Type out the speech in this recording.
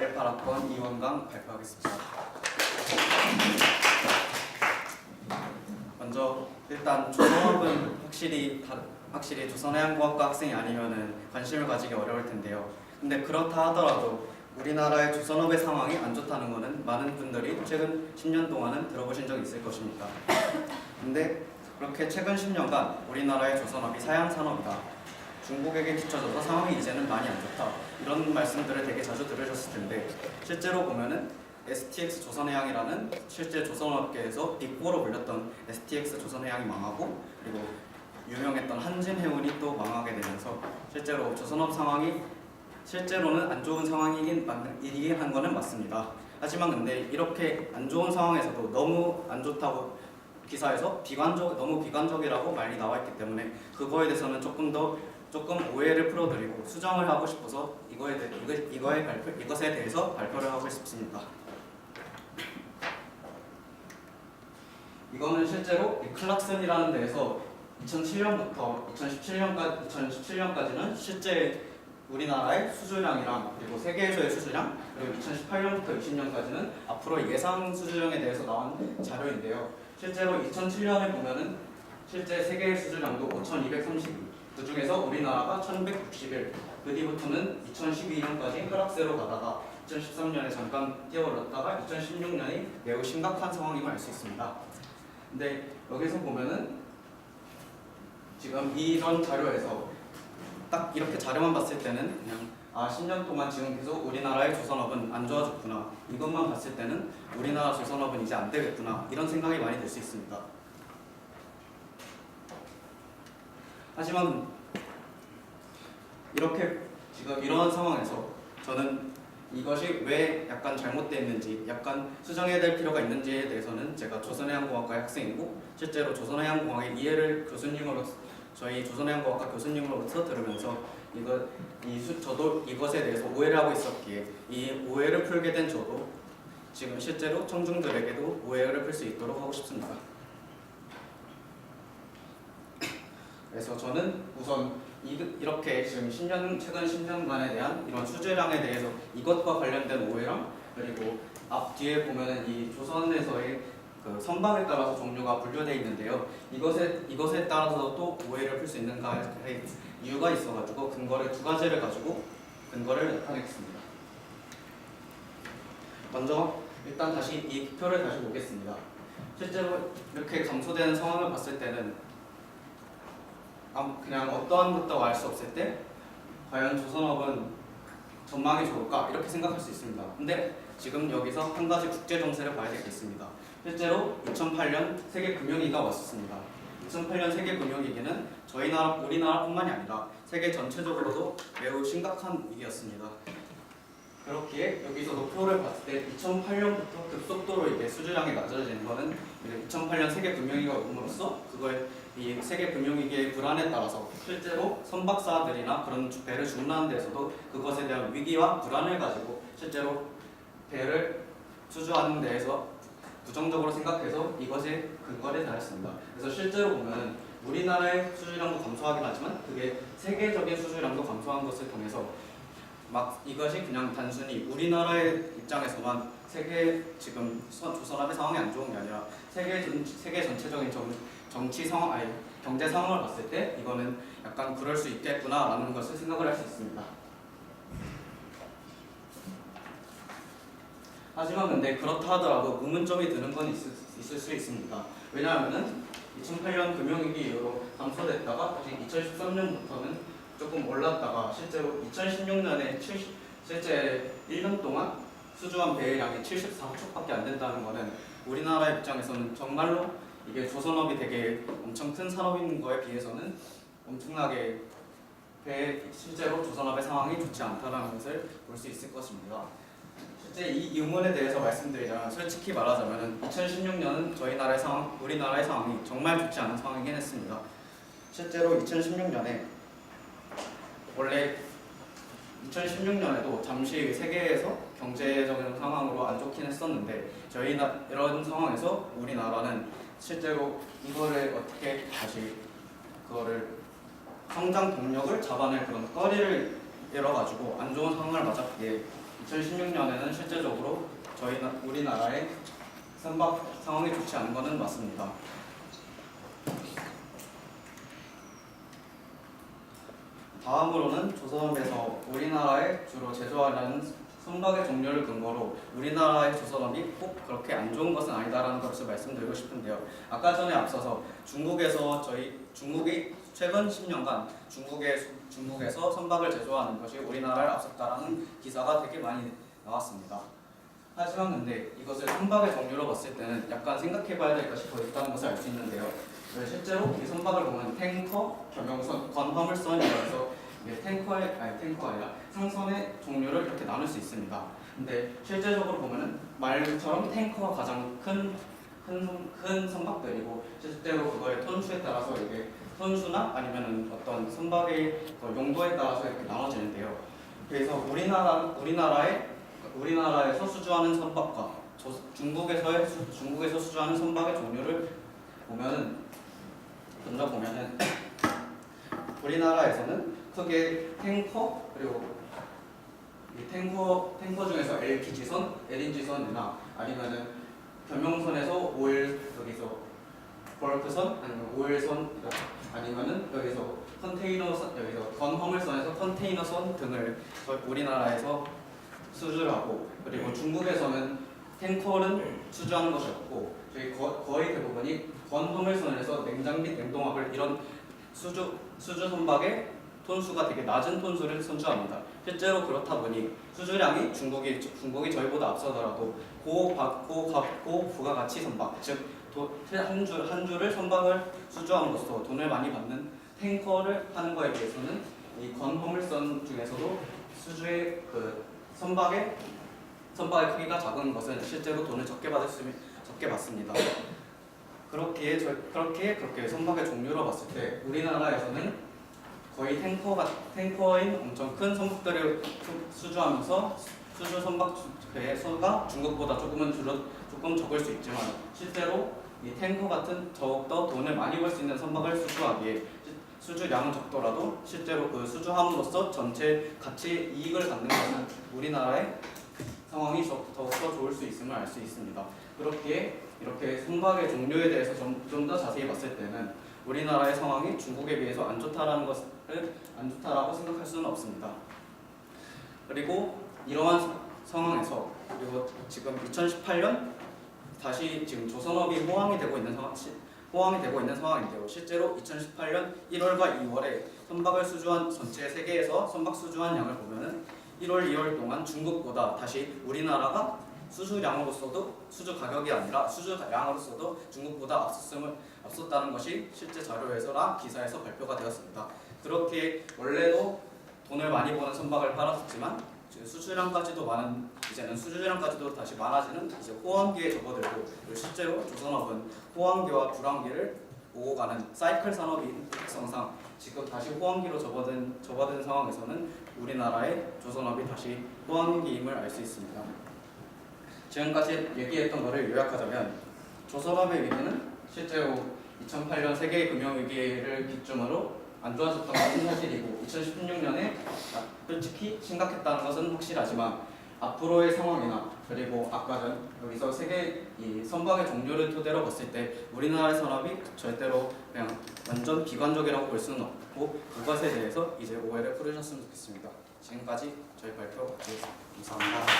18학번 이원강 발표하겠습니다. 먼저 일단 조선업은 확실히 조선해양공학과 학생이 아니면은 관심을 가지기 어려울 텐데요. 근데 그렇다 하더라도 우리나라의 조선업의 상황이 안 좋다는 것은 많은 분들이 최근 10년 동안은 들어보신 적이 있을 것입니다. 근데 그렇게 최근 10년간 우리나라의 조선업이 사양산업이다, 중국에게 뒤처져서 상황이 이제는 많이 안 좋다, 이런 말씀들을 되게 자주 들으셨을 텐데, 실제로 보면은 STX 조선해양이라는 실제 조선업계에서 빅4로 불렸던 STX 조선해양이 망하고, 그리고 유명했던 한진해운이 또 망하게 되면서 실제로 조선업 상황이 실제로는 안 좋은 상황이긴 한 거는 맞습니다. 하지만 근데 이렇게 안 좋은 상황에서도 너무 안 좋다고 기사에서 너무 비관적이라고 말이 나와 있기 때문에 그거에 대해서는 조금 오해를 풀어드리고 수정을 하고 싶어서 이것에 대해서 발표를 하고 싶습니다. 이거는 실제로 클락슨이라는 데에서 2007년부터 2017년까지는 실제 우리나라의 수주량이랑 그리고 세계에서의 수주량, 그리고 2018년부터 20년까지는 앞으로 예상 수주량에 대해서 나온 자료인데요. 실제로 2007년에 보면은 실제 세계의 수주량도 5,232, 그 중에서 우리나라가 1,161, 그 뒤부터는 2012년까지 하락세로 가다가 2013년에 잠깐 뛰어올랐다가 2016년이 매우 심각한 상황임을 알 수 있습니다. 근데 여기서 보면은 지금 이런 자료에서 딱 이렇게 자료만 봤을 때는 그냥 10년 동안 지금 계속 우리나라의 조선업은 안 좋아졌구나, 이것만 봤을 때는 우리나라 조선업은 이제 안 되겠구나, 이런 생각이 많이 들 수 있습니다. 하지만 이렇게 지금 이런 상황에서 저는 이것이 왜 약간 잘못되어 있는지, 약간 수정해야 될 필요가 있는지에 대해서는 제가 조선해양공학과의 학생이고 실제로 조선해양공학의 이해를 저희 조선해양공학과 교수님으로부터 들으면서 저도 이것에 대해서 오해를 하고 있었기에 이 오해를 풀게 된 저도 지금 실제로 청중들에게도 오해를 풀 수 있도록 하고 싶습니다. 그래서 저는 우선 이렇게 지금 최근 10년간에 대한 이런 수주량에 대해서 이것과 관련된 오해랑, 그리고 앞 뒤에 보면은 이 조선에서의 그 선박에 따라서 종류가 분류되어 있는데요. 이것에 따라서 또 오해를 풀 수 있는가에 이유가 있어가지고 두 가지를 가지고 근거를 나타내겠습니다. 먼저 일단 이 표를 다시 보겠습니다. 실제로 이렇게 감소되는 상황을 봤을 때는 그냥 어떠한 것도 알 수 없을 때 과연 조선업은 전망이 좋을까, 이렇게 생각할 수 있습니다. 근데 지금 여기서 한 가지 국제 정세를 봐야 되겠습니다. 실제로 2008년 세계 금융위기가 왔었습니다. 2008년 세계 금융위기는 우리나라뿐만이 아니라 세계 전체적으로도 매우 심각한 위기였습니다. 그렇기에 여기서 표를 봤을 때 2008년부터 급속도로 이게 수주량이 낮아지는 것은 2008년 세계 금융위기가 오므로써 이 세계 금융위기의 불안에 따라서 실제로 선박사들이나 그런 배를 주문하는 데서도 그것에 대한 위기와 불안을 가지고 실제로 배를 수주하는 데에서 부정적으로 생각해서 이것에 근거를 달했습니다. 그래서 실제로 보면 우리나라의 수주량도 감소하긴 하지만 그게 세계적인 수주량도 감소한 것을 통해서 이것이 그냥 단순히 우리나라의 입장에서만 지금 조선업의 상황이 안 좋은 게 아니라 세계 전체적인 정치 상황, 경제 상황을 봤을 때 이거는 약간 그럴 수 있겠구나라는 것을 생각을 할 수 있습니다. 하지만 근데 그렇다 하더라도 의문점이 드는 건 있을 수 있습니다. 왜냐하면은 2008년 금융위기 이후로 감소됐다가 2013년부터는 조금 올랐다가 실제로 2016년에 실제 1년 동안 수주한 배량이 74척밖에 안 된다는 것은 우리나라 입장에서는 정말로 이게 조선업이 되게 엄청 큰 산업인 거에 비해서는 엄청나게 실제로 조선업의 상황이 좋지 않다는 것을 볼 수 있을 것입니다. 실제 이 의문에 대해서 말씀드리자면, 솔직히 말하자면 2016년은 우리나라의 상황이 정말 좋지 않은 상황이긴 했습니다. 실제로 2016년에 원래 2016년에도 잠시 세계에서 경제적인 상황으로 안 좋긴 했었는데 이런 상황에서 우리나라는 실제로 이거를 어떻게 다시 성장 동력을 잡아낼 그런 꺼리를 열어가지고 안 좋은 상황을 맞았기에 2016년에는 실제적으로 우리나라의 선박 상황이 좋지 않은 것은 맞습니다. 다음으로는 조선업에서 우리나라에 주로 제조하려는 선박의 종류를 근거로 우리나라의 조선업이 꼭 그렇게 안 좋은 것은 아니다라는 것을 말씀드리고 싶은데요. 아까 전에 앞서서 중국이 최근 10년간 중국에서 선박을 제조하는 것이 우리나라를 앞섰다라는 기사가 되게 많이 나왔습니다. 하지만 근데 이것을 선박의 종류로 봤을 때는 약간 생각해봐야 될 것이 더 있다는 것을 알 수 있는데요. 실제로 이 선박을 보면 탱커, 경영선, 건화물선이라서 탱커가 아니라 상선의 종류를 이렇게 나눌 수 있습니다. 근데 실제적으로 보면은 말처럼 탱커가 가장 큰 선박들이고 실제로 그거의 톤수에 따라서 이게 톤수나 아니면은 어떤 선박의 용도에 따라서 이렇게 나눠지는데요. 그래서 우리나라에서 수주하는 선박과 중국에서 수주하는 선박의 종류를 먼저 보면은 우리나라에서는 크게 탱커 그리고 이 탱커 중에서 LPG선이나 아니면은 겸용선에서 여기서 벌크선 아니면 오일선 아니면은 여기서 건화물선에서 컨테이너선 등을 우리나라에서 수주를 하고 그리고 중국에서는 탱커는 수주하는 것이 없고 거의 대부분이 건화물선에서 냉장 및 냉동화물 이런 수주 선박의 톤수가 되게 낮은 톤수를 선주합니다. 실제로 그렇다 보니 수주량이 중국이 저희보다 앞서더라도 고부가가치 선박, 즉 한 주를 선박을 수주함으로써 돈을 많이 받는 탱커를 하는 것에 비해서는 이 건화물선 중에서도 수주의 선박의 크기가 작은 것은 실제로 돈을 적게 받습니다. 그렇게 선박의 종류로 봤을 때 우리나라에서는 거의 탱커인 엄청 큰 선박들을 수주하면서 수주 선박의 수가 중국보다 조금 적을 수 있지만 실제로 이 탱커 같은 더욱더 돈을 많이 벌 수 있는 선박을 수주하기에 수주량은 적더라도 실제로 그 수주함으로써 전체 가치 이익을 갖는 것은 우리나라의 상황이 더욱더 좋을 수 있음을 알 수 있습니다. 그렇기에 이렇게 선박의 종류에 대해서 좀 더 자세히 봤을 때는 우리나라의 상황이 중국에 비해서 안 좋다라고 생각할 수는 없습니다. 그리고 이러한 상황에서 그리고 지금 2018년 다시 지금 조선업이 호황이 되고 있는 상황인데요. 실제로 2018년 1월과 2월에 선박을 수주한 전체 세계에서 선박 수주한 양을 보면은 1월, 2월 동안 중국보다 다시 우리나라가 수주량으로서도 수주 가격이 아니라 수주량으로서도 중국보다 앞섰다는 것이 실제 자료에서나 기사에서 발표가 되었습니다. 그렇게 원래도 돈을 많이 버는 선박을 팔았었지만 이제는 수주량까지도 다시 많아지는 이제 호황기에 접어들고 실제로 조선업은 호황기와 불황기를 오고 가는 사이클 산업인 특성상 지금 다시 호황기로 접어든 상황에서는 우리나라의 조선업이 다시 호황기임을 알 수 있습니다. 지금까지 얘기했던 것을 요약하자면 조선업의 위기는 실제로 2008년 세계 금융위기를 기점으로 안 좋아졌던 것은 사실이고 2016년에 솔직히 심각했다는 것은 확실하지만 앞으로의 상황이나 그리고 아까 전 여기서 세계 이 선박의 종류를 토대로 봤을 때 우리나라의 산업이 절대로 그냥 완전 비관적이라고 볼 수는 없고 그것에 대해서 이제 오해를 풀으셨으면 좋겠습니다. 지금까지 저희 발표 마치겠습니다. 감사합니다.